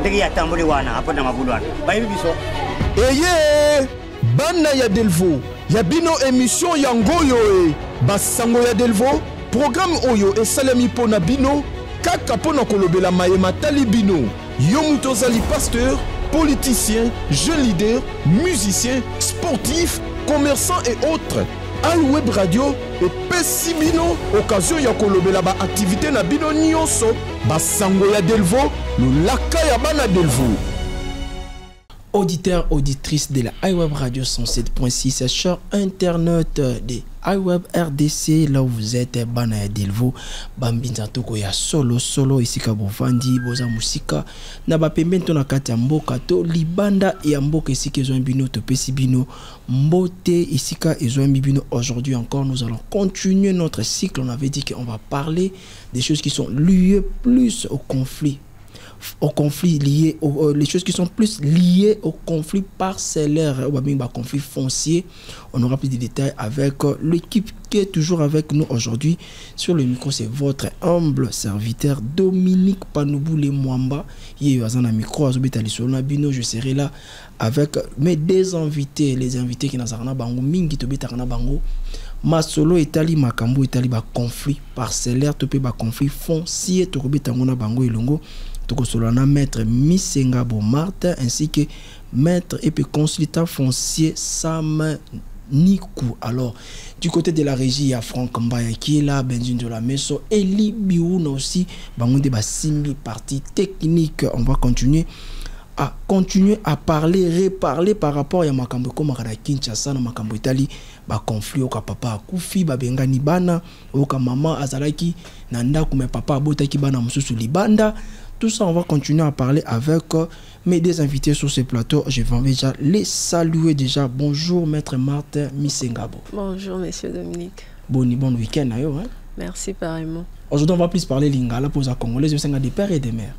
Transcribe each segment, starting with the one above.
ndenge ya tamboli wana apona mabulu wana bayibi biso eye bana ya Delvo ya bino émission ya ngoyo basango ya Delvo programme oyo esalemi pona bino kaka pona kolobela mayema tali bino yo muto ozali pasteur politicien jeune leader musicien sportif commerçant et autres iWeb Radio epesi bino occasion ya kolobela ba activité na bino nyonso basango ya Delvo lolaka ya bana Delvo. Auditeurs, auditrices de la iWeb Radio 107.6, chers internautes de iWeb RDC, là où vous êtes, Bana Delvo, Bambinza Toko ya solo, ici Kabovandi, Boza Musika, Naba Pembento na kati ya mboka to libanda et mboka ici que bino to pesi bino mbote ici ka bino. Aujourd'hui encore, nous allons continuer notre cycle. On avait dit qu'on va parler des choses qui sont liées plus au conflit lié les choses qui sont plus liées au conflit parcellaire ou à conflit foncier. On aura plus de détails avec l'équipe qui est toujours avec nous aujourd'hui sur le micro. C'est votre humble serviteur Dominique Panoubou Mwamba. Je serai là avec mes deux invités, les invités qui n'ont pas mingi to betana bango masolo etali makambo etali ba conflit parcellaire to pe ba conflit foncier to betana na bango elongo. Tokosolana maître Misengabo Martin ainsi que maître et puis consultant foncier Sam Nikou. Alors du côté de la régie il y a Franck Mbaya qui est là, Benjamin de la Meso, Eli Biouna aussi, bango de basimi partie technique. On va continuer à parler, reparler par rapport à makambo comme à Kinshasa na makambo Italie ba conflit oka papa akufi ba bengani bana oka mama azalaki nanda kuma papa abotaki bana mususu libanda. Tout ça, on va continuer à parler avec mes deux invités sur ce plateau. Je vais déjà les saluer déjà. Bonjour, maître Martin Misengabo. Bonjour, monsieur Dominique. Bon week-end, hein? Merci, pareillement. Aujourd'hui, on va plus parler lingala pour les Congolais. Je suis des pères et des mères.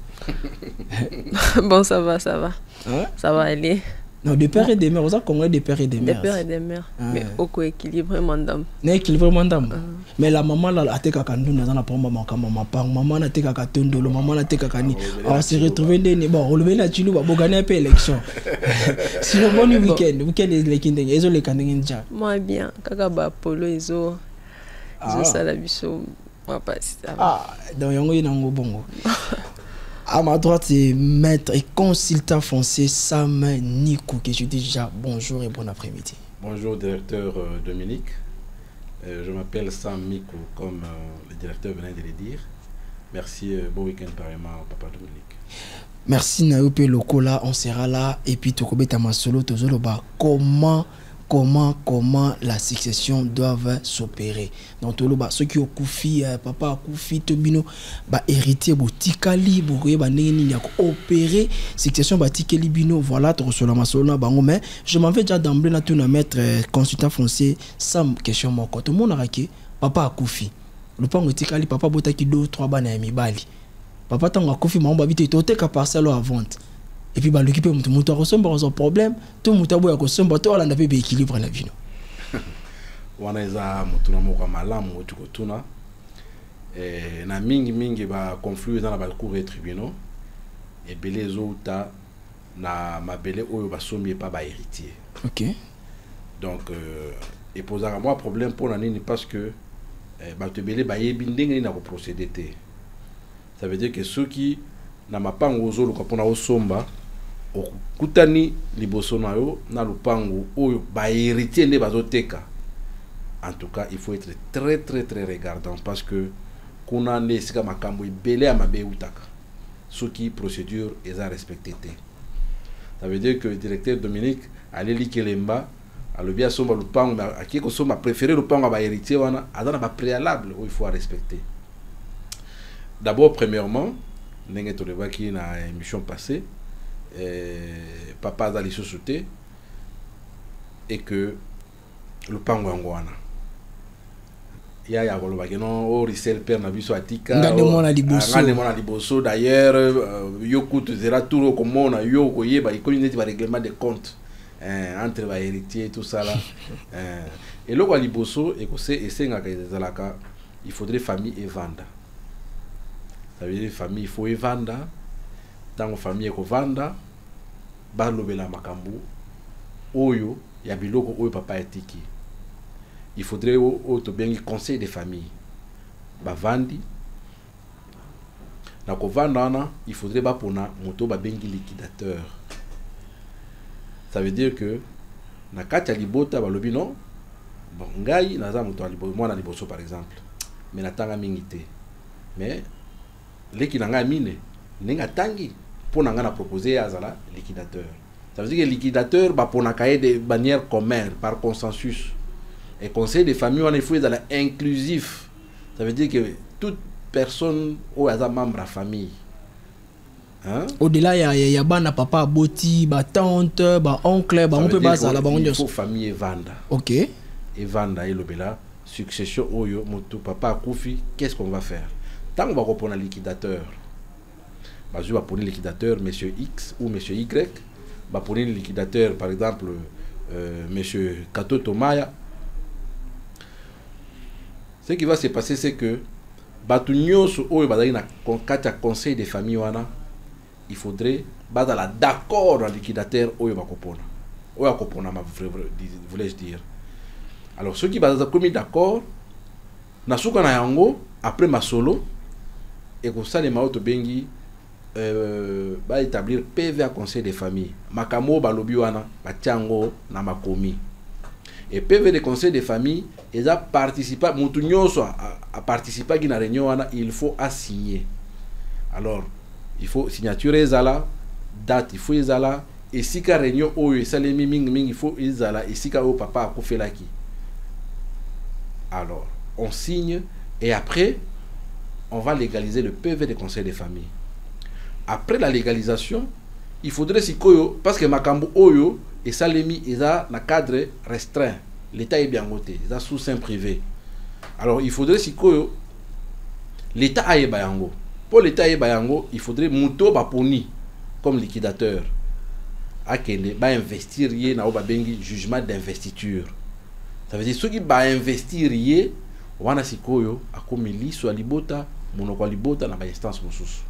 Bon, ça va. Hein? Ça va aller. Non, des pères et des mères. Vous avez Congolais des pères et des mères. Des pères et des mères. Mais au co-équilibre, mandam. Équilibre, mandam. Mais la maman, là, a été kakandou, dans la pomme, maman, a été kakatondolo, maman, a été kakani. On s'est retrouvé des bon, on le met là, tu nous vas gagner un peu l'élection. Sinon, bon week-end. Week-end, les kindings, ils ont les kindings déjà. Moi, bien. Kakaba, polo, ils ont salabiso. Moi, pas si ça va. Dans Yango, il y a un bongo. À ma droite, c'est maître et consultant foncier Sam Nikou, que je dis déjà bonjour et bon après-midi. Bonjour, directeur Dominique. Je m'appelle Sam Nikou, comme le directeur venait de le dire. Merci, bon week-end pareillement, papa Dominique. Merci, Nayope Lokola, on sera là. Et puis, Tokobeta Masolo, Tozoloba, comment la succession doit s'opérer. Donc ceux qui ont koufi papa koufi tobino ba héritier botikali bokoye ba neni ya opérer succession batikeli bino. Voilà to sur la masolo bango. Mais je m'en vais déjà d'emblée na tout na mettre consultant foncier sans question moko to mona raki papa koufi le pango tikali papa botaki 2-3 bana ya mibali papa tanga koufi mamba bité tote ka parcelle à vente. Et puis, bah, l'équipe est un problème. Tout le monde a un équilibre dans la vie. On a mingi ba conflit dans la cour et tribunaux et belé autres na mabele oyo ba sommier pas ba héritier. OK. Donc et poser à moi problème pour l'année parce que ba te belé ba yebindenge na procéder. Ça veut dire que ceux qui na mapango ozolo ko pona osomba okutani liboso na yo na lupango oyo ba héritier ne bazoteka. En tout cas, il faut être très regardant parce que kuna ne sika makambo ibele ya mabe utaka. Ce qui procédure est à respecter. Ça veut dire que le directeur Dominique allait likelemba a le bien somba lupango a qui ko somba préféré lupango ba héritier wana adana ba préalable où il faut respecter. D'abord premièrement, ndenge to levaki na émission passée papa azali sous-souté et que le pango angwana ya koloba que non o risel père na biso atika ngande mona liboso d'ailleurs yo kutu zera tour komona yo koyeba ikomi neti ba règlement de compte entre ba héritier tout ça là et loko liboso et ko se esenga ka ezalaka il faudrait famille et vanda. Ça veut dire famille il faut evanda tango famille ekovanda balobela makambo oyo ya biloko oyo papa etiki. Il faudrait au tobengi conseil de famille bavandi na kovanda il faudrait ba pona moto ba bengi liquidateur. Ça veut dire que na kati ya libota balobi non bon ngai naza moto alibo moi na liboso par exemple mais natanga mingi te mais leki na ngai mine ninga tangi pona nga na proposer azala liquidateur. Ça veut dire que liquidateur ba pona kaye de manière commune par consensus. Et conseil de famille on est faut dans inclusif. Ça veut dire que toute personne ou as membre de la famille. Hein? Au-delà il y a bana papa boti, ba tante, ba oncle, ba on peut pas ça là ba on il faut famille vanda. OK. Et vanda et lobela succession oyo moto papa akufi, qu'est-ce qu'on va faire? Tant on va reprendre un liquidateur. Bah je vais prendre liquidateur monsieur X ou monsieur Y, bah prendre le liquidateur par exemple monsieur Kato Tomaya. Ce qui va se passer, c'est que conseil de famille, il faudrait d'accord dans le liquidateur voulais-je dire. Alors ceux qui vont commis d'accord, après ma solo, et comme ça les maoto bengi va établir PV à conseil de famille. Makamo balobi wana batiango na makomi. Et PV de conseil de famille, ils ont participé, a participé à la réunion, il faut assigner. Alors, il faut signature ezala, date, il faut ezala, et si la réunion il faut ezala, et si papa a fait la qui. Alors, on signe, et après, on va légaliser le PV de conseil de famille. Après la légalisation, il faudrait si koyo, parce que makambo oyo, et ça les mis, ils ont un cadre restreint. L'État est bien voté, ils ont sous sein privé. Alors il faudrait si que l'État aille bayango. Pour l'État aille bayango, il faudrait muto baponi comme liquidateur. Akende ba investir yé na oba bengi jugement d'investiture. Ça veut dire ceux qui ba investir yé wana sikoyo akomili so libota monoko libota na ba instance mosusu.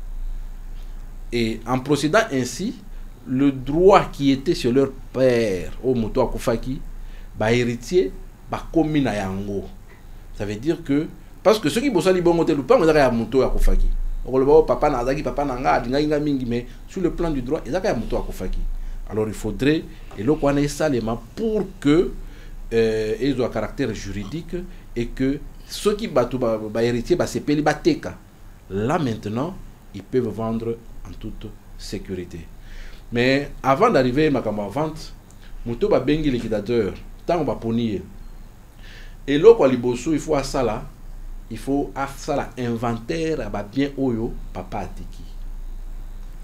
Et en procédant ainsi, le droit qui était sur leur père au moto akufaki ba héritier ba komi na yango. Ça veut dire que parce que ceux qui bossent libongo te lupango za ya moto akufaki. Okoloba papa na azaki papa na nga dinga mingi mais sur le plan du droit ezaka ya moto akufaki. Alors il faudrait et le quoi nécessairement pour que ils ont un caractère juridique et que ceux qui ba héritier ba sepeli ba teka. Là maintenant, ils peuvent vendre en toute sécurité. Mais avant d'arriver à ma vente, muto ba bengi liquidateur, tant ba ponier. Et là quoi liboso, il faut à ça là, il faut à ça là inventaire ba bien oyo papa atiki.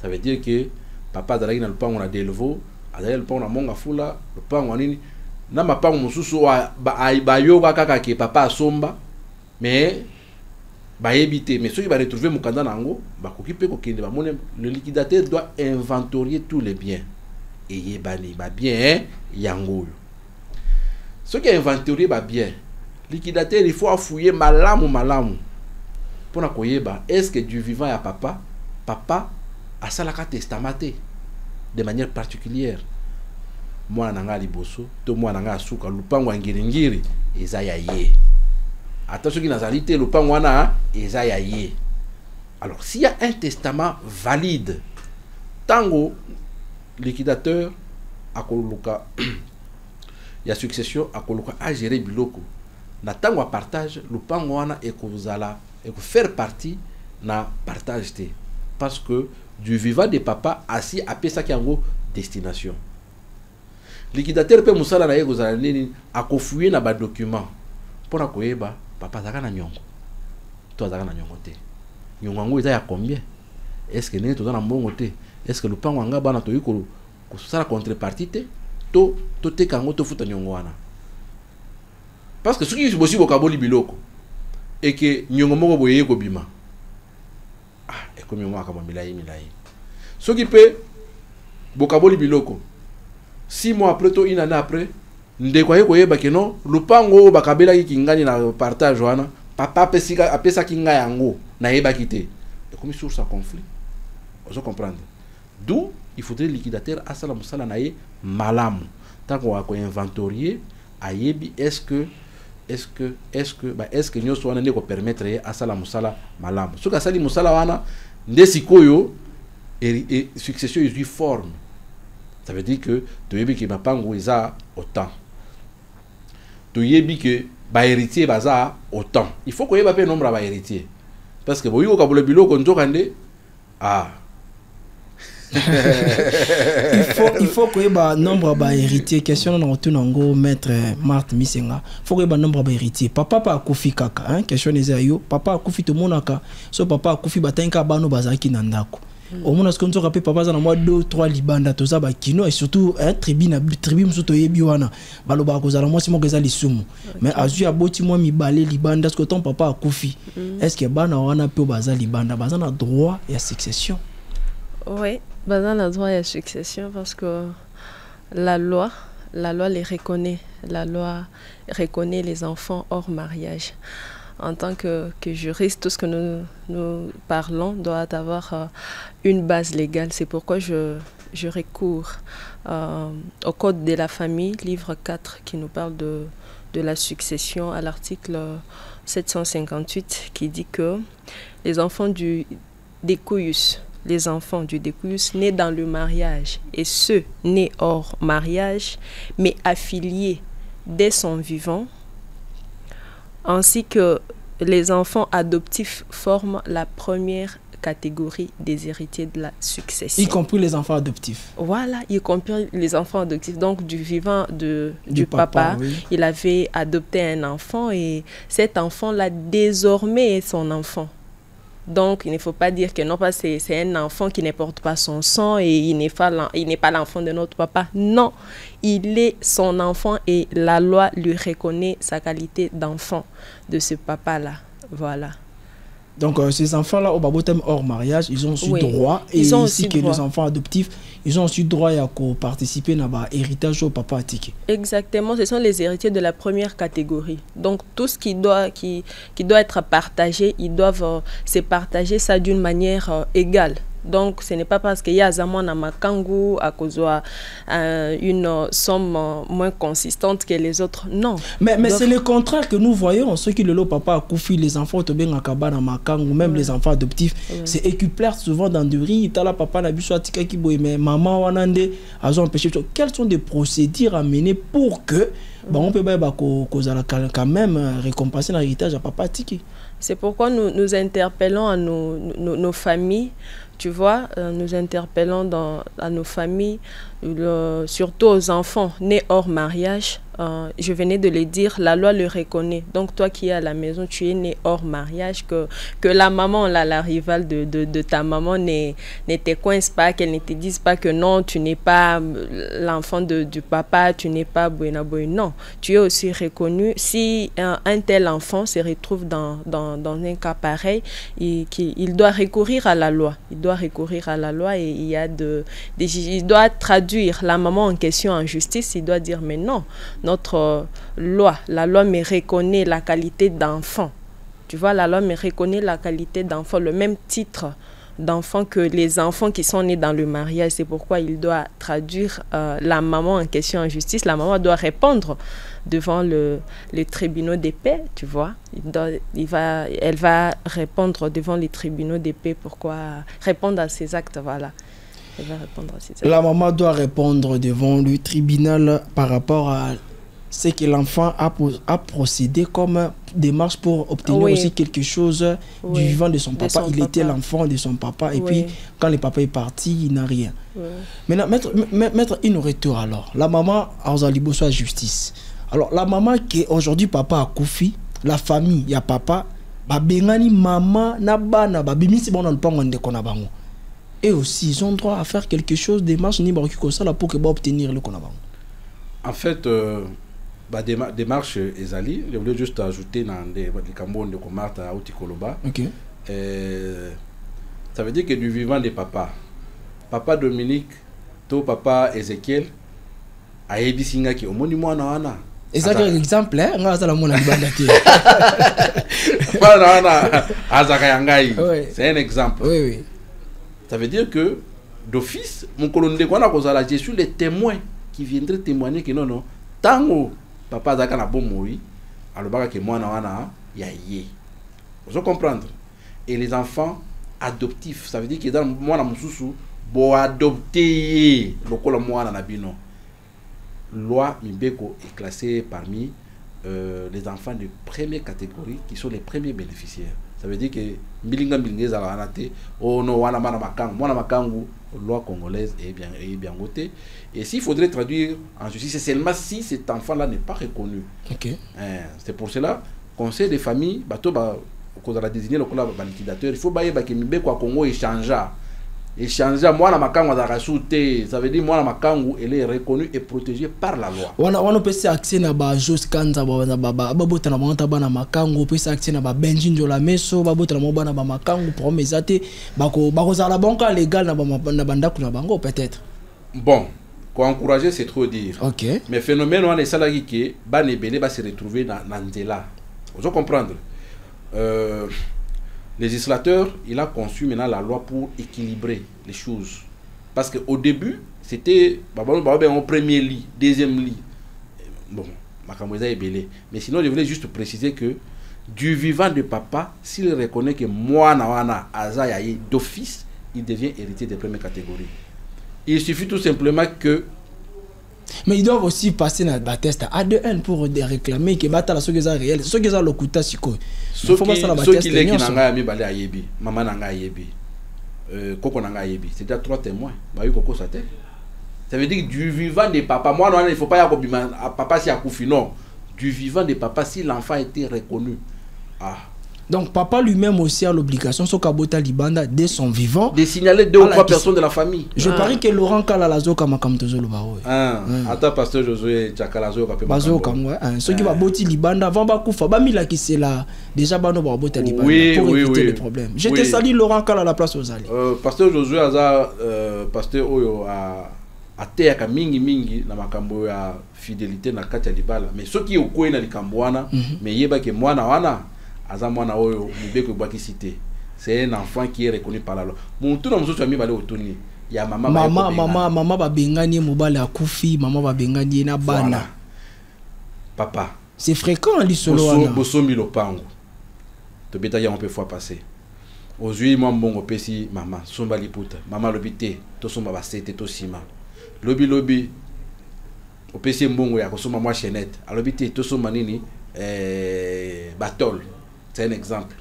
Ça veut dire que papa dalaki na lupango na delvo, azali lupango na monga fula, lupango nini na mapango mususu ba yoga kaka ke papa asomba, mais ba éviter mais ceux qui va retrouver mukanda nango ba kokipe kokende ba mone le liquidateur doit inventorier tous les biens et yebani ba bien yango. Ceux qui inventorier ba bien liquidateur il faut fouiller malamu pour na koyeba est-ce que du vivant ya papa a salaka testamenté de manière particulière moi nanga liboso to moi nanga suka lupango ngiri eza ya ye. Attention qui n'a pas le pangwana et alors s'il y a un testament valide, tango liquidateur a koloka il y a succession a koloka à gérer biloko na tango a partage le pangwana et kozala et faire partie na partage té parce que du vivant de papa assis à pesa ki yango destination liquidateur peut musala na yego zala nini a kofouiller na ba document pour na koyeba papa zaka na nyongo to zaka na nyongo te nyongo ngo eza ya combien est-ce que nini to na mbongo te est-ce que le pango nga bana to yiko ko sala contrepartie te to te kango to futa nyongo wana parce que ce qui bosi bokaboli biloko et que nyongo moko boye ko bima et comme nyongo akaba milai ce qui peut bokaboli biloko 6 mois après to une année après ndeko ye koyeba ke non lupango bakabela kingani na partage wana papa apesa kinga yango na yeba kite et comme source à conflit vous comprendre D'où il faudrait liquidateur asala musala nae malamu. Tant qu'on va inventorier, ayebi est-ce que nous sommes en permettre asala musala malamu. Ce que sali musala wana ndesikoyo et succession est forme. Ça veut dire que tu yebi que bapango eza autant. Tu yebi que ba héritier baza autant. Il faut que yeba pe nombre ba héritier. Parce que boyiko kabule biloko nzokande ah il faut que le nombre d'héritiers, question dans retour nango maître Marthe Misenga, faut que le nombre d'héritiers. Papa pa akufi kaka, hein, question les ayo, papa akufi to monaka, so papa akufi batenka bano bazaki nandako. Au moins ce qu'on se rappelle papa dans moi 2-3 libanda to za ba kino et surtout un tribu msuto yebi wana baloba ko za moi si mo geza lisumu. Mais azu ya boti moi mi balé libanda ce que ton papa akufi. Est-ce que bana wana pe baza libanda baza na droit et succession? Oui, dans la droit et succession parce que la loi les reconnaît. La loi reconnaît les enfants hors mariage. En tant que juriste, tout ce que nous parlons doit avoir une base légale. C'est pourquoi je recours au Code de la famille, livre 4, qui nous parle de la succession, à l'article 758, qui dit que les enfants du décoius, les enfants du décoius nés dans le mariage et ceux nés hors mariage, mais affiliés dès son vivant, ainsi que les enfants adoptifs forment la première catégorie des héritiers de la succession. Y compris les enfants adoptifs. Voilà, y compris les enfants adoptifs. Donc du vivant du papa, oui. Il avait adopté un enfant et cet enfant-là désormais est son enfant. Donc, il ne faut pas dire que non, pas c'est un enfant qui ne porte pas son sang et il n'est pas l'enfant de notre papa. Non, il est son enfant et la loi lui reconnaît sa qualité d'enfant de ce papa-là. Voilà. Donc, ces enfants-là, au babotem hors mariage, ils ont aussi droit. Et ils ont ici aussi que droit. Les enfants adoptifs, ils ont aussi droit à participer à l'héritage au papa Atiki. Exactement, ce sont les héritiers de la première catégorie. Donc, tout ce qui doit être partagé, ils doivent se partager ça d'une manière égale. Donc, ce n'est pas parce qu'il y a Zaman à Makangu à cause une somme moins consistante que les autres. Non. Mais c'est le contraire que nous voyons. Ceux qui le papa a Koufi, les enfants de Ben Akaba à Makangu, même les enfants adoptifs, c'est équipé souvent dans du riz. Tala papa n'a pas tika kiboy, mais maman wanande a empêché. Quelles sont des procédures à mener pour que on peut quand même récompenser l'héritage à papa Tiki? C'est pourquoi nous interpellons à nos familles. Tu vois, nous interpellons à nos familles, surtout aux enfants nés hors mariage. Je venais de le dire, la loi le reconnaît. Donc toi qui es à la maison, tu es né hors mariage, que la maman, la rivale de ta maman ne te coince pas, qu'elle ne te dise pas que non, tu n'es pas l'enfant du papa, tu n'es pas Buena Boy. Non, tu es aussi reconnu. Si un tel enfant se retrouve dans un cas pareil, il doit recourir à la loi. Il doit recourir à la loi et il doit traduire la maman en question en justice. Il doit dire mais non, notre loi, la loi me reconnaît la qualité d'enfant. Tu vois, la loi me reconnaît la qualité d'enfant, le même titre d'enfant que les enfants qui sont nés dans le mariage. C'est pourquoi il doit traduire la maman en question en justice. La maman doit répondre devant les tribunaux de paix, tu vois. Elle va répondre devant les tribunaux de paix. Pourquoi répondre à ces actes, voilà. Elle va répondre à ces actes. La maman doit répondre devant le tribunal par rapport à ce que l'enfant a procédé comme démarche pour obtenir aussi quelque chose du vivant de son papa. Il était l'enfant de son papa et puis quand le papa est parti, il n'a rien. Maintenant, mettre une retour alors. La maman a Ozalibo soit justice. Alors la maman qui aujourd'hui papa a Koufi, la famille, il y a papa, babengani maman na bana babimisi bon on pas on de bango. Et aussi ils ont droit à faire quelque chose démarche ni barki ko ça là pour que ba obtenir le konabango. En fait démarche ezali, je voulais juste ajouter dans les cambons de Komarta ou Tikoloba. OK. Ça veut dire que du vivant des papas, papa Dominique, to papa Ezekiel, a ebisinga ki omoni mwana wana. Et ça, c'est un exemple, hein? C'est un exemple. Oui, oui. Ça veut dire que d'office, mon colonel de Kwana Kozala, je suis le témoin qui viendrait témoigner que non, tango, papa Zaka na bon moui, alors que moi, ya yé. Vous comprendre? Et les enfants adoptifs, ça veut dire que dans moi, na mususu, bo adopter, le col moi, na bino. Loi Mbeko est classée parmi les enfants de première catégorie qui sont les premiers bénéficiaires. Ça veut dire que Milinga Milingez à la Hanate, oh non, wana mana makangu, mwana makangu, loi congolaise est bien votée. Et s'il faudrait traduire en justice, c'est seulement si cet enfant-là n'est pas reconnu. Okay. C'est pour cela, conseil des familles, bateau ba, qu'on a désigné le liquidateur, il faut bailler que Mbeko à Congo échangea. Échanger moi la makangu à rajouter, ça veut dire moi la makangu elle est reconnue et protégée par la loi. On peut accès na ba Jos Kanza ba bota na monta ba na makangu peut accès na ba Benjin Jola Meso ba bota na ba na ba makangu pour mesate ba ko za la banque légale na banda kuna bango peut-être. Bon, quoi encourager c'est trop dire. OK. Mais phénomène on est salarié qui ba nebele va se retrouver dans ndela. Vous comprendre. Le législateur, il a conçu maintenant la loi pour équilibrer les choses. Parce qu'au début, c'était en premier lit, deuxième lit. Bon, Makamouza est belé. Mais sinon, je voulais juste préciser que du vivant de papa, s'il reconnaît que moi, Nawana, Azayaye, d'office, il devient héritier de première catégorie. Il suffit tout simplement que. Mais ils doivent aussi passer dans la test ADN pour réclamer que bata ce que réel, ce que ça le coûte siko. Ceux qui les qui n'anga mi balé ayebi, maman n'anga ayebi, koko n'anga ayebi, c'est déjà 3 témoins. Bah eu koko ça te. Ça veut dire que du vivant des papas, moi non, il faut pas y avoir papa si a koufi non. Du vivant des papas si l'enfant a été reconnu. Ah. Donc papa lui-même aussi a l'obligation, son kabota libanda dès son vivant, de signaler 2 ou 3 personnes de la famille. Je parie que Laurent Kalalazo kama kamtozo lo baoy. Attends pasteur Josué Chakalazo ka pe bazo kamwa. Ceux qui va boti libanda avant ba kufa ba mila ki c'est là déjà bano ba bota libanda pour éviter les problèmes. Je te salue Laurent Kala à la place aux alliés. Pasteur Josué aza pasteur oyo a teaka mingi na makambo ya fidélité na kati ya libala. Mais ceux qui okoi na likambo wana mais yeba ke mwana wana Azamwana oyo Mbeko baki cité. C'est un enfant qui est reconnu par la loi. Mon tout dans mon ami balé otoni. Ya maman ba bengani mobale akufi, maman ba bengani na bana. Papa. C'est fréquent li solo wana. Boso mi lopango. To beta ya on peut fois passer. Ozui moi mbongo pesi maman somba liputa. Maman lobité to somba ba sete to sima. Lobi o pesi mbongo ya ko somba moi chenette. A lobité to somba nini batol. C'est un exemple.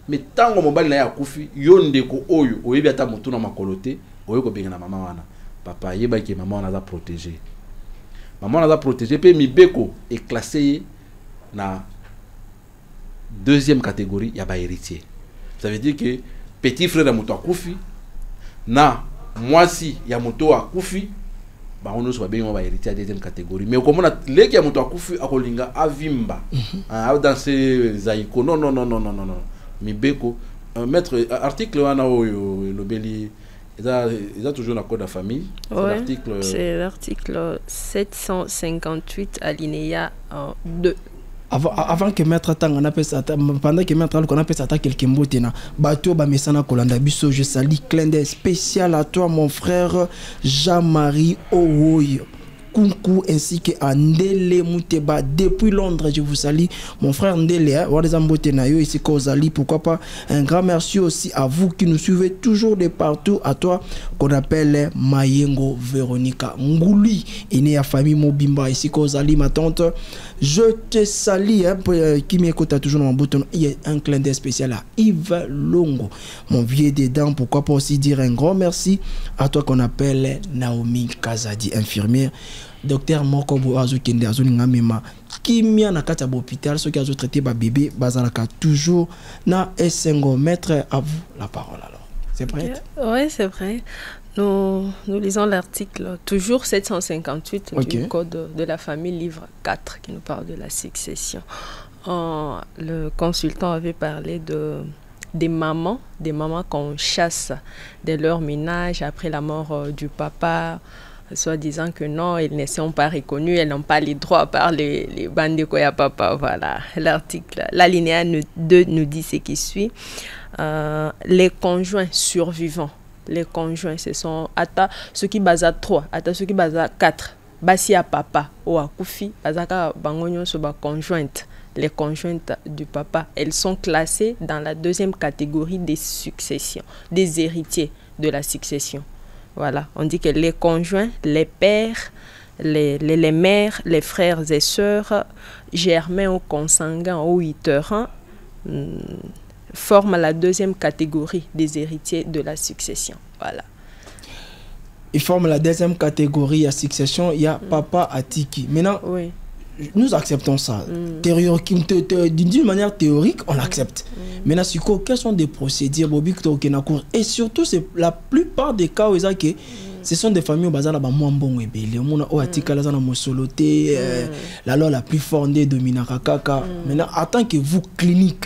Mais tant que mon bal na ya kufi yonde ko oyo oyebi ata mutu na makolote oyo ko benga na mama wana papa yeba ki maman wana za protéger. Maman wana za protéger pe Mbeko est classé na 2e catégorie ya ba héritier. Ça veut dire que petit frère ya mutu akufi na mwasi ya mutu akufi ba on se va bien on va hériter à 2e catégorie. Mais comme on a les qui a mutu akufi akolinga avimba dans ces zaïko non. Mbeko maître article wana oyo lobeli ils a toujours la code de famille. C'est l'article 758 alinéa 2. Avant que maître Tang on appelle ça pendant que maître on appelle ça quelques mots tena bateau ba mesana kolanda biso je salue clin d'œil spécial à toi mon frère Jean-Marie Owoyo Kunku ainsi que Ndele Mouteba depuis Londres. Je vous salue mon frère Ndele Wadezambotenayo ici Kozali. Pourquoi pas un grand merci aussi à vous qui nous suivez toujours de partout. À toi qu'on appelle Mayengo Véronica Ngouli et né à famille Mobimba ici Kozali ma tante. Je te salue qui m'écoute toujours dans mon bouton. Il y a un clin d'œil spécial à Yves Longo mon vieux dedans. Pourquoi pas aussi dire un grand merci à toi qu'on appelle Naomi Kazadi infirmière. Docteur Mokobo Azukende Azuninga Mema Kimia na kati ya hôpital ceux qui ont traité ba bébé bazalaka toujours na Essengo. Maître, à vous la parole alors. C'est prêt? Oui, c'est vrai. Nous lisons l'article toujours 758 du code de la famille livre 4 qui nous parle de la succession. Le consultant avait parlé des mamans qu'on chasse de leur ménage après la mort du papa, soit disant que non, elles ne sont pas reconnues, elles n'ont pas les droits par les bandes de Koya Papa. Voilà, l'article, l'alinéa 2 nous dit ce qui suit. Les conjoints survivants les conjoints, ce sont ata ceux qui basent à 3, ata ceux qui basent à 4. Basi à papa ou à koufi, bazaka bangonyo so ba conjointe. Les conjointes du papa, elles sont classées dans la deuxième catégorie des successions, des héritiers de la succession. Voilà, on dit que les conjoints, les pères, les mères, les frères et sœurs, germains ou consanguins ou iterins, forment la deuxième catégorie des héritiers de la succession. Voilà. Ils forment la deuxième catégorie à succession. Il y a papa Atiki. Maintenant, oui. Nous acceptons ça. D'une manière théorique, on l'accepte. Maintenant, quelles sont des procédures et surtout, c'est la plupart des cas où ce sont des familles où la loi la plus fondée de Minarakaka. Maintenant, en tant que vous, clinique,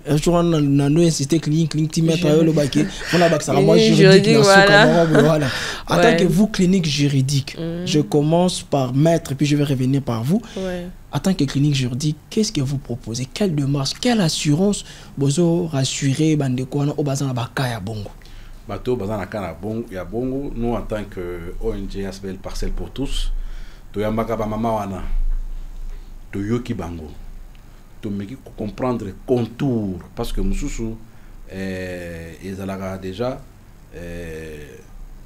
je insisté clinique juridique. Voilà. En tant que vous, clinique juridique, je commence par maître, puis je vais revenir par vous. En tant que clinique juridique, qu'est-ce que vous proposez? Quelle démarche, quelle assurance vous rassurez au bazan bakaya bongo? Bateau bazan ya bongo, nous en tant que ONG Asbel Parcelle pour tous, to yambaka ba mama wana, to yoki bango. Mais comprendre contour parce que Moussoussou ils allaient déjà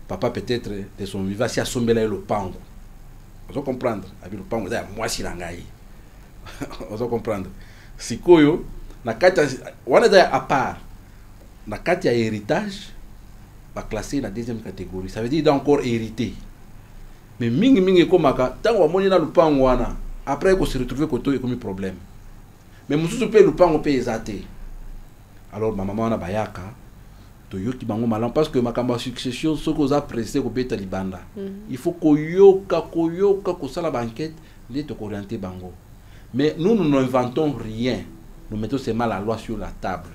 papa peut-être de son vivant si assombé le pango on comprendre avec le pango moi si langai on comprendre si koyo na kata wana da à part na kata héritage va classer la deuxième catégorie, ça veut dire encore hérité mais mingi komaka tango amoni na le pango wana après qu'on se retrouve koto comme problème. Mais Moussou peut le pas on peut exater. Alors ma maman na bayaka to yoki bango malam parce que ma kamba succession ce qu'on a pressé ko beta libanda. Il faut koyoka ko sala banquette les te orienter bango. Mais nous n'inventons rien. Nous mettons seulement la loi sur la table.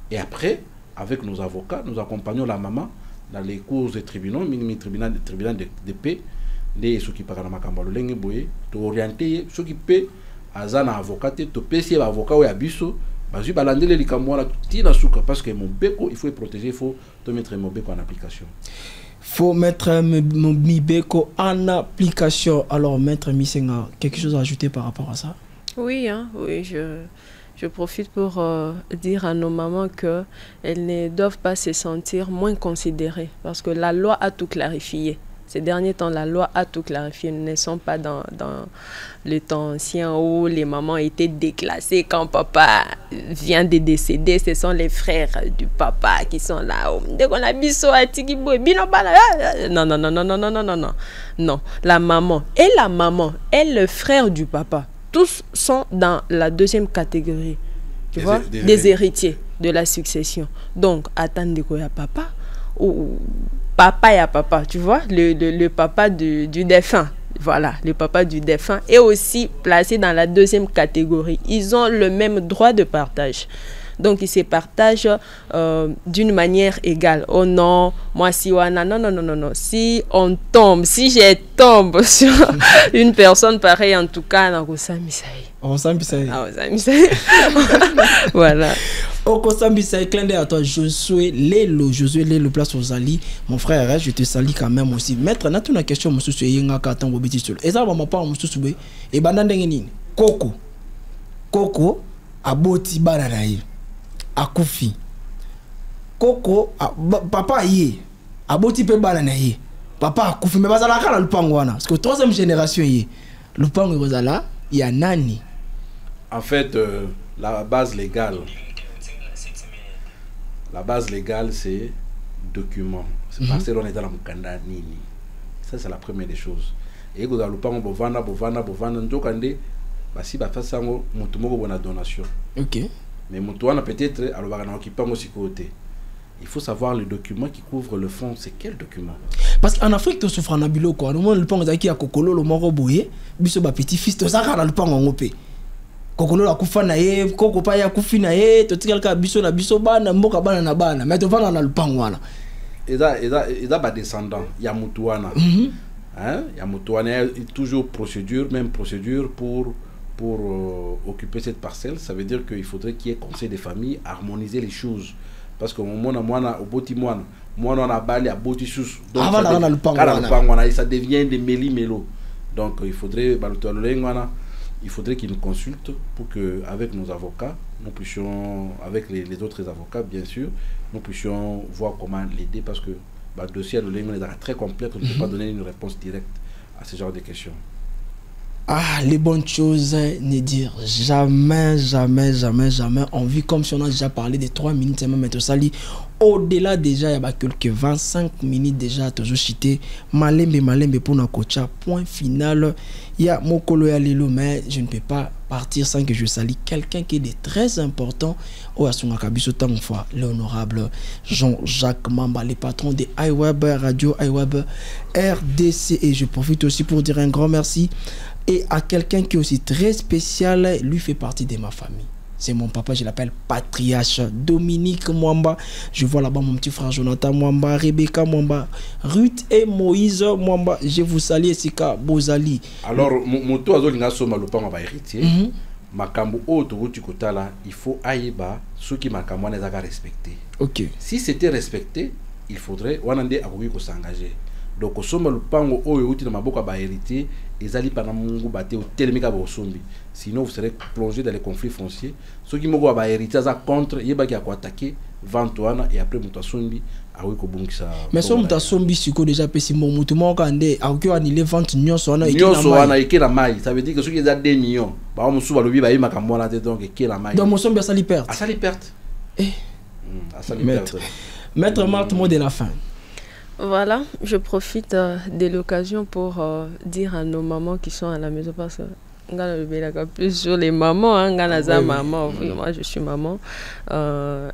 Et après avec nos avocats, nous accompagnons la maman dans les cours de tribunal, tribunal de paix, les ceux qui parlent na makamba lo lenge boye to orienter ceux qui paient azana avocat to pesi avocat ou abiso bazu balandele likambo la tina suka parce que mon beko il faut protéger, il faut te mettre mon beko en application. Faut mettre mon beko en application. Alors maître Misenga, quelque chose à ajouter par rapport à ça? Oui, hein, oui, je profite pour dire à nos mamans que elles ne doivent pas se sentir moins considérées parce que la loi a tout clarifié. Ces derniers temps, la loi a tout clarifié. Nous ne sommes pas dans le temps ancien où les mamans étaient déclassées quand papa vient de décéder. Ce sont les frères du papa qui sont là. Dès qu'on a biso à Tikibo, non. Non, la maman et le frère du papa, tous sont dans la deuxième catégorie. Tu vois, des héritiers de la succession. Donc, attendez quoi à papa ou papa et à papa, tu vois, le papa du défunt, voilà, le papa du défunt est aussi placé dans la deuxième catégorie. Ils ont le même droit de partage. Donc, ils se partagent d'une manière égale. Oh non, moi si wana, non. Si on tombe, si je tombe sur une personne pareille, en tout cas, voilà. À toi, Josué Lelo, place aux Ali. Mon frère, je te salue quand même aussi. Maître, n'a une question, monsieur Yenga Katan Bobiti Solo. Et ça va pas monsieur Soubé. Et Bandandengenin. Coco, Aboti Bararaï. Akoufi. Coco, papa yé. Aboti pe bananaï. Papa Akoufi. Mais bazala kala lupangwana. Parce que troisième génération yé. Lupango bazala, il y a Nani. En fait, la base légale. La base légale, c'est document. C'est parce qu'on est dans la Mukanda Nini. Ça, c'est la première des choses. Et vous avez le pan bovana, ndokande, si vous faites ça, vous avez une donation. Ok. Mais vous peut-être, alors il faut savoir le document qui couvre le fond. C'est quel document? Parce qu'en Afrique, tu souffres en abilo, quoi. Nous, le pan qui a kokolo, le moro boye, biso ba petit fils, tu sais, le pan en opé. Kokolo la kufa na ye, koko pa ya kufi na ye, to tikalka biso na biso bana mboka bana na bana, mais to vana na lupango wana. Eza ba descendant, ya mutuana. Hein? Ya mutuana toujours même procédure pour occuper cette parcelle. Ça veut dire qu'il faudrait qu'il y ait conseil des familles, harmoniser les choses. Parce que au boti moine, moi on a balé à Botissus. Donc ça devient des méli-mélo. Donc il faudrait qu'il nous consulte pour que avec nos avocats, nous puissions, avec les autres avocats bien sûr, nous puissions voir comment l'aider parce que le dossier de l'Église est très complexe, on ne peut pas donner une réponse directe à ce genre de questions. Ah, les bonnes choses, ne dire jamais. On vit comme si on a déjà parlé de 3 minutes, même Maître Sali. Au-delà déjà, il y a quelques 25 minutes déjà, toujours cité. Malembe pour nos coachs. Point final. Il y a Mokolo et Alilo, mais je ne peux pas partir sans que je salue quelqu'un qui est de très important. L'honorable Jean-Jacques Mamba, le patron de iWeb Radio, iWeb RDC. Et je profite aussi pour dire un grand merci. Et à quelqu'un qui est aussi très spécial, lui fait partie de ma famille. C'est mon papa, je l'appelle Patriarche Dominique Mwamba. Je vois là-bas mon petit frère Jonathan Mwamba, Rebecca Mwamba, Ruth et Moïse Mwamba. Je vous salue, Sika Bozali. Alors, mon tour à Zolinga Soma, le pan va héritier. Makambo autoroute kotala, il faut aïba ceux qui makambo les a respecté. Ok. Si c'était respecté, il faudrait wanande akoui ko s'engager. Donc au sommet le pango outi na maboka ba héritier, ezali pana mungu bate au telemika ba sombi. Sinon vous serez plongé dans les conflits fonciers. Ceux qui moko ba héritier za contre yeba ki ko attaquer vantoana et après muta sombi akoui ko bungisa. Mais so muta sombi siko déjà pesi mutu moko ande akoui anile vente nyonso wana eke na mai. Ça veut dire que ceux qui ont 2 millions, ba musu ba lobi ba yima kambo na te donc eke na mai. Donc mon sombi a sali perte. A sali perte. Maître Marthe, mot de la fin. Voilà, je profite de l'occasion pour dire à nos mamans qui sont à la maison, parce que plus sur les mamans, maman, moi je suis maman.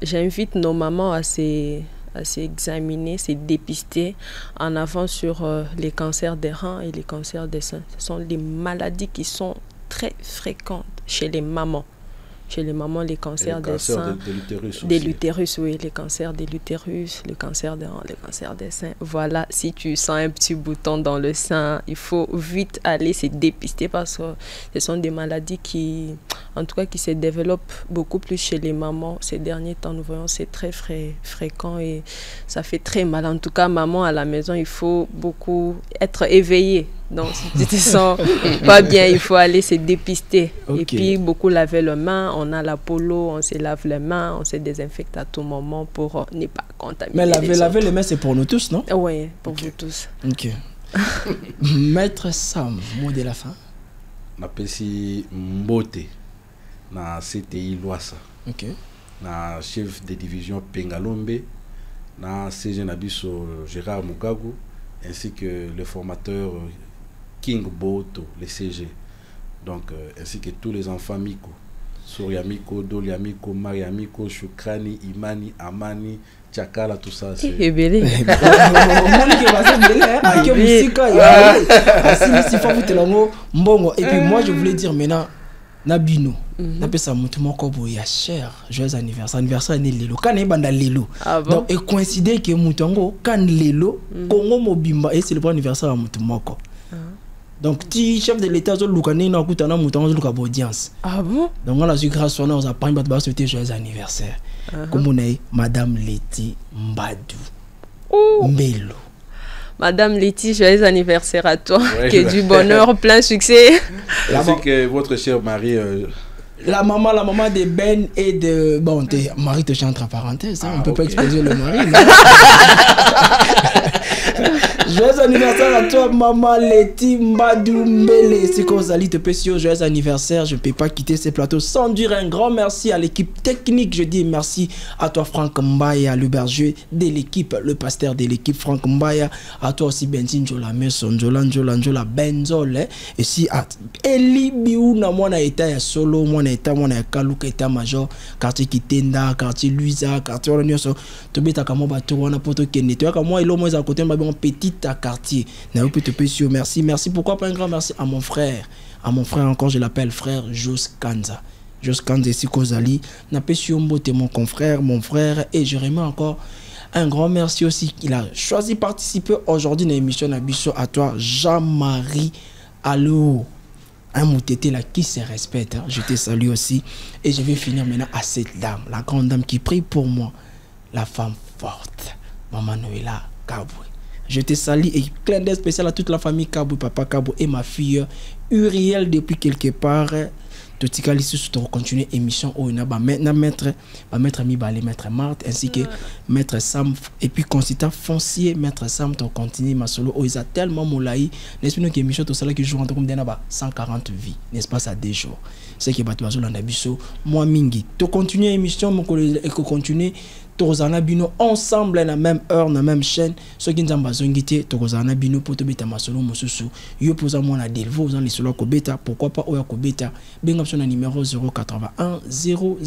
J'invite nos mamans à s'examiner, se dépister en avant sur les cancers des reins et les cancers des seins. Ce sont des maladies qui sont très fréquentes chez les mamans. Chez les mamans, les cancers des seins, de l'utérus, oui, les cancers de l'utérus, le cancer des reins, le cancer des seins. Voilà, si tu sens un petit bouton dans le sein, il faut vite aller se dépister parce que ce sont des maladies qui, en tout cas, qui se développent beaucoup plus chez les mamans. Ces derniers temps, nous voyons, c'est très fréquent et ça fait très mal. En tout cas, maman à la maison, il faut beaucoup être éveillé. Donc, si tu te sens pas bien, il faut aller se dépister. Okay. Et puis, beaucoup laver les mains. On a la polo, on se lave les mains, on se désinfecte à tout moment pour ne pas contaminer. Mais laver les mains, c'est pour nous tous, non? Oui, pour vous tous. Ok. Maître Sam, mot de la fin. Napesi Mbote na CTI Loasa. Ok. Na chef de division Pengalombe, na CG Nabiso Gérard Mugagu, ainsi que le formateur King Boto, le CG. Donc, ainsi que tous les enfants Miko. Soriamiko, Doliamiko, Mariamiko, Shukrani, Imani, Amani, Tchakala, tout ça. C'est belé. Et puis moi, je voulais dire maintenant, Nabino, n'appelle ça Moutoumoko Boya cher, joyeux anniversaire, anniversaire né Lelo, quand est banda Lelo. Donc, et coïncider que Moutongo, quand Lelo, Congo Mobimba, et c'est le bon anniversaire à Moutoumoko. Donc, ti chef de l'État, zo lukane na kutana Moutongo zo lukabo audience. Ah bon? Donc, on a su grâce à nous, on a pas de souhaiter joyeux anniversaire. Comme on est Madame Letty Mbadou. Mbelo. Madame Letty, joyeux anniversaire à toi. Ouais, que du bonheur, plein succès. Ainsi que votre chère Marie. La maman de Ben et de... Bon, Marie te chante entre parenthèses, hein, on ne peut pas exposer le mari. Joyeux anniversaire à toi, maman Letty Mbadou Mbele. C'est qu'on s'allie te pécio. Joyeux anniversaire. Je ne peux pas quitter ces plateaux sans dire un grand merci à l'équipe technique. Je dis merci à toi, Franck Mbaya, le berger de l'équipe, le pasteur de l'équipe, Franck Mbaya. À toi aussi, Benzine Jola Meson, Jola Benzol. Et si à Eli Biouna, moi, na état ya solo, moi, na état, moi, na Kaluka, état major, quartier Kitenda, quartier Luisa, quartier Oranioso. Tobeta Kamo Bato, on a poto Kenne. Tu vois, moi, il est à côté, on petit à quartier. Merci. Merci. Pourquoi pas un grand merci à mon frère. À mon frère encore, je l'appelle frère Jos Kanza. Jos Kanza ici Kozali. Napesio Mbote, mon confrère, mon frère. Et je remets encore un grand merci aussi qu'il a choisi de participer aujourd'hui dans l'émission Nabiso à toi, Jean-Marie Allo. Un moutété là qui se respecte. Hein. Je te salue aussi. Et je vais finir maintenant à cette dame, la grande dame qui prie pour moi. La femme forte. Maman Noëlla Kabwe. Je te salue et clin d'œil spécial à toute la famille Kabwe, papa Kabwe et ma fille Uriel depuis quelque part. Totikali sous to continuer émission où on a maître Mibale, maître Marthe ainsi que maître Sam et puis consultant foncier maître Sam to continuer ma solo où ils a tellement moulaï n'est-ce pas que émission tout ça qui joue en comme d'enaba 140 vies n'est-ce pas ça des jours c'est que batu bazo landa biso moi mingi to continuer émission mon collègue et continuer Tozana bino ensemble na même heure na même chaîne ceux qui nzamba zongité tozana bino poto beta masolo mosusu yo poza mona delvo dans les solo ko beta pourquoi pas oya ko beta benga na numéro 081 000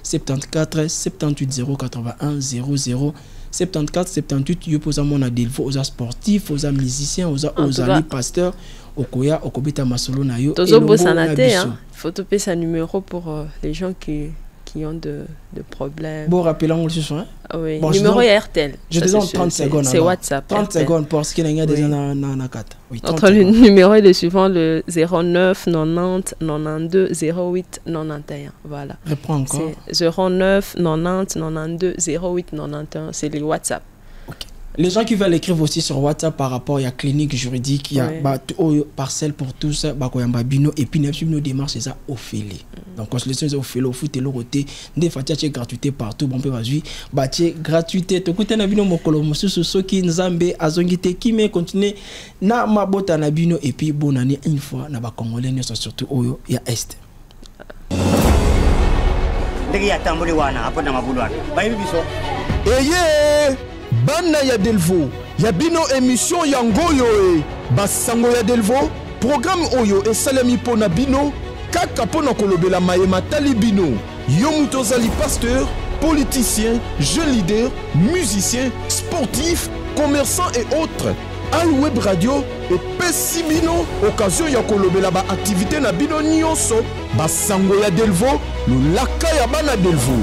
74 78 081 00 74 78 yo poza mona delvo aux sportifs aux musiciens aux amis pasteurs okoya okobeta masolo na yo tozo bosanate hein faut toper sa numéro pour les gens qui ont de problèmes. Bon, rappelons le soir. Oui, bon, numéro RTL. Je te donne 30 secondes. C'est WhatsApp. 30 RTL. Secondes pour ce qu'il y a déjà dans la carte. Notre numéro est le suivant, le 09 90 92 08 91. Voilà. Reprends encore. C'est 09 90 92 08 91. C'est le WhatsApp. Okay. Les gens qui veulent écrire aussi sur WhatsApp par rapport à la clinique juridique, il y a parcelle pour tous, bino et puis nos démarches, c'est ça, Ophélie. Donc, on se laisse au Ophélie, au foot et le côté, des fois, il y a gratuité partout, bon, peut vas gratuité, tout côté, na bino mokolo, monsieur, ceux qui nzambe, azongite, qui me continue, na ma bota na bino, et puis, bonne année, une fois, na ba Congolais, surtout, oyo, ya Est. Dès ya tamboli wana, après, na mabulwana. Baïbi biso. Eye! Bana ya Delvo, ya bino émission ya ngoyo e basango ya Delvo, programme oyo esalemi pona bino, kaka pona kolobela mayema tali bino. Yo muto zali pasteur, politicien, jeune leader, musicien, sportif, commerçant et autres. Al Web Radio et pesi bino occasion ya kolobela ba activité na bino nyonso, basango ya Delvo, lolaka ya bana Delvo.